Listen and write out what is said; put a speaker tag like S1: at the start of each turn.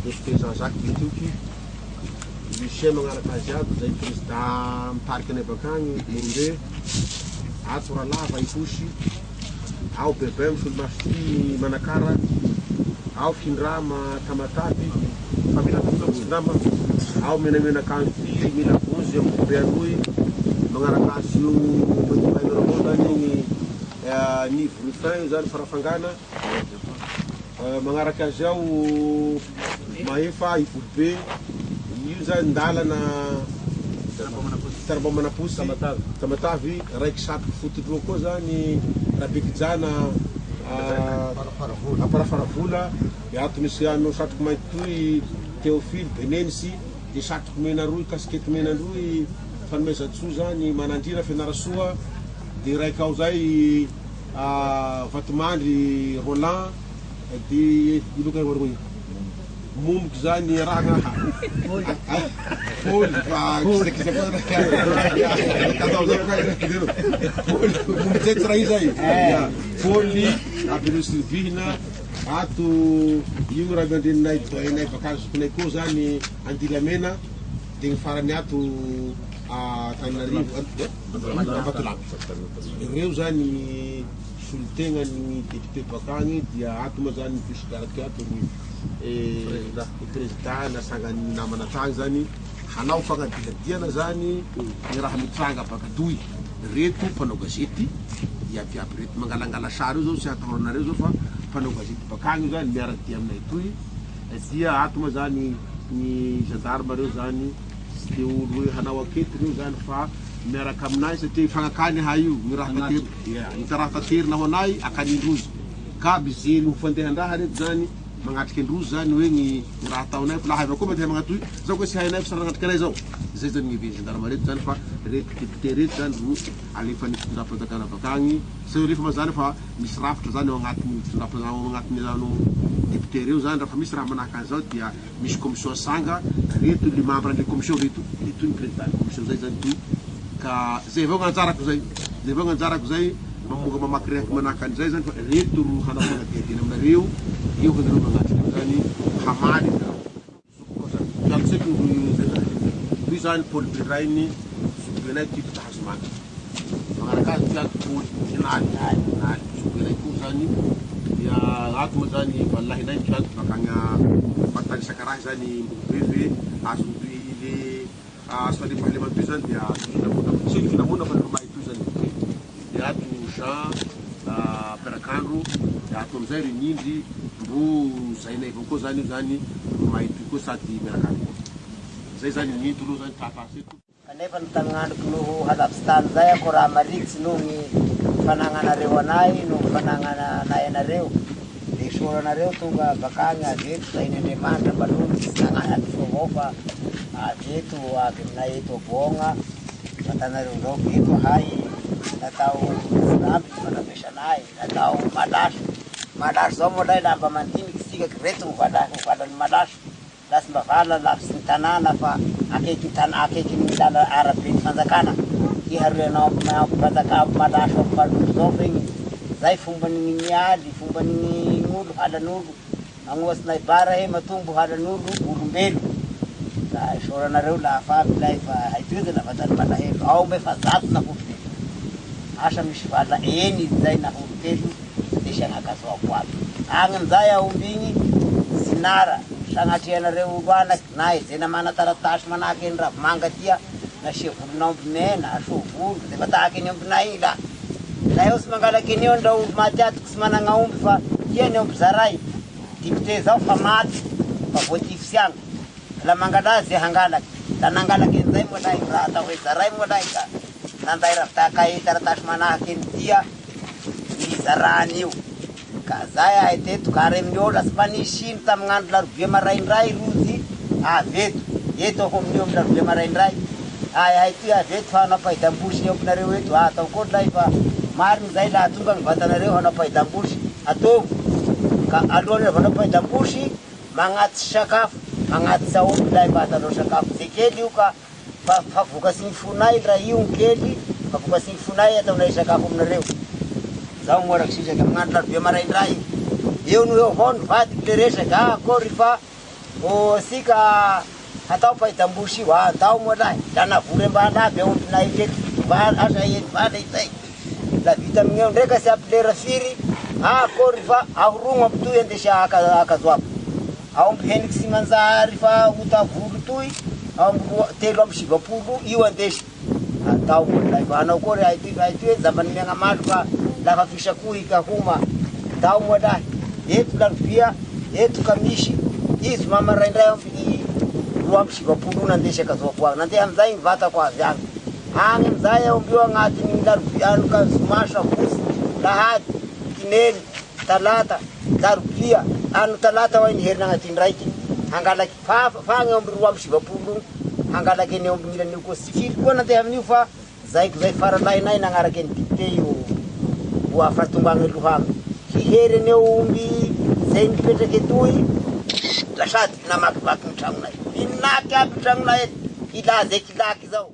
S1: Mosquée Jean-Jacques Bitoky, Lucien magnaraka azy aby zay président mitariky anay bakagny Morombe, ato Ralava Iposy, ao Bebem Solomasotry Manakara, ao Findrama Tamatavy, família Findrama, ao Menamenakanto Mila Bonzy amin'ny Beanoy, magnaraka azy io Bainaramo zany Nivo Rufin zany farafangana, magnaraka azy ao Mahefa Ivobe, io zany ndalana Tarabamanaposy Tamatavy, raiky satroky fotoloha koa zany Rabekijana Aparafaravola, ato misy ano satroky mainty toy Théophile Benenisy, de satroky mena roy kasikety mena roy Fanomezatsoa zany Manandrira Fianarasoa, de raiky ao zay Vatomandry Roland, de iloka roy momboky zany raha Fôly fa momboky raha zay Fôly Abelo Silvina, ato io raha mandreninay doyenay bakazy zokinay koa zany Andilamena, de farany ato Tananarivo Ambatolampy, ireo zany solitena ny député bakagny, dia ato ma zany fisigaraky ato président nasangany namana tagny zany hanao fagnadiladiana zany ny raha mitranga bakatoy reto mpanao gazety iabiaby reto mangalangala sary io zao tsy ataonareo zao fa mpanao gazety bakagny zany miaradia aminay toy, dia ato ma zany ny gendarme reo zany tsy de olo hoe hanao akety reo zany fa miaraka aminay satria fagnakany hay io ny raha tatery ny raha taterina ho anay akanindrozy ka bizery mifandehan-draha reto zany magnatriky androzy zany hoe ny raha ataonay fa laha avao koa mandeha magnatoy zao koa tsy hainay fa saranatriky anay zao, zay zany ny gendarme reto zany fa reto député reto zany ro alefan'ny fitondram-panjakana bakagny sa rehefa mazany fa misy rafitra zany ao agnatiny fitondram-panjakana ao agnatiny zany député reo zany raha fa misy raha manahaka an'izao dia misy commission sanga reto le membre an'le commission reto ny président commission zay zany toy ka zay avao gn'anjarako zay, zay avao gn'anjarako zay mamonga mamaky rehaky manahaka an'izay zany fa reto ro hanao fagnadiadiana aminareo, io hanareo magnatriky zany hamaly toy zany Paul Birainy sobenay type tahazomanga magnaraka azy tiato Paul Inaly sobenay koa zany, dia ato ma zany valahinay tiato bakagna Batany Sakarahy zany Mboveve azo le asfalefahalemany toy zany dia tsy finamona fa lomay toy zany, dia ato Jean Perakandro, dia ato amizay Renindry mbo zainay avao koa zany io zany lomay toy koa sady miaraka zay zany minto aloha zany tapaseto.
S2: Kanefa ny tagnandroko no halavitsy tany zay ako raha marikitsy no ny fanagnanareo anay no fanagnana anay anareo, de soranareo tonga bakagny avy eto zay ny Andriamanitra mbalomy tsy nagnana aty avao fa avy eto avy aminay eto Aboagna, fatanareo zao eto hay natao ampy fanamesanay, natao malaso zao moa lay lamba mandiniky sikaky reto ny valan'ny malaso lasy mba vala lavitsy ny tanàna fa akaiky ny lala arabe ny fanjakana iharoanao mpanjakana malaso amin'ny maloto zao fa igny zay fomban'ny mialy, fomban'ny olo halan'olo agnoatsinay bara he matombo halan'olo olombelo, la isoranareo lafa avy lay fa haitoizana vatany malahelo ao mbe fa zato na holotelo asa misy vala eny zay na holotelo de sianakazoako aby agnin'izay aomby igny zinara sagnatrianareo olo anaky na izena mana taratasy manahaky eny ravimanga tia nasia volon'aomby mena aso volo de fa tahaka eny ombinay igny la eo tsy mangalaky eny eo ndra olo maty atiky tsy managna omby fa tia ny omby zaray député zao fa maty fa voatify sy agny la mangalazy hangalaky la nangalaky an'izay moa lay raha atao hoe zaray moa lay ka nanday ravitaka taratasy manahaky eny tia nizarany io ka zay ahy teto ka ary amin'ny olo tsy mba nisiny tamin'andro larobia maraindray rozy avy eto ako amin'ny omby larobia maraindray ahy ty avy eto fa hanapahidam-bosy ny ombinareo eto atao koa lay fa mariny zay laha tonga ny vatanareo hanapahidam-bosy atao ka alohan'ny hanapahidam-bosy magnaty sakafo magnaty saomby lay vatanao sakafo ze kely io ka fa vokatsy ny fonay raha io ny kely fa vokatsy ny fonay ataonay sakafo aminareo zao moraky sisaky amin'andro larobia maraindray eo no eo avao ny vadiky le resaky akory fa sika atao paitambushi wa atao moa lahy lana vore mbana aby aompinay ndraiky asa eny vana itay la vita amin'eo ndraika sy ampilera firy akory fa ahorogno ampitoy andesy akazoabo aompy heniky sy manjary fa otavolo toy aompy 3 io andesy atao moa lahy fa anao kory aitoy zambany miagna malo fa lafa fisakohy ka homa atao moa lahy eto larobia eto kamisy izy mamaraindray ampy 270 nandesy akazoabo agny nandeha amizay ny vatako avy agny agny amizay aombio agnatin'ny larobia ka zomasa fosy lahady kineny talata larobia ano talata hoay niherina agnatin'ny raiky hangalaky fagny aomby 270 hangalaky eny aomby milan'io koa sy firy koa nandeha amin'io fa zaiko zay faralainay nagnaraky ny dipte io voa fahatombagny lohagny hihery eny aomby zay nipetraky etoy la sady namakivaky ny tragnonay inaky aby tragnonay ilazy eky ilaky zao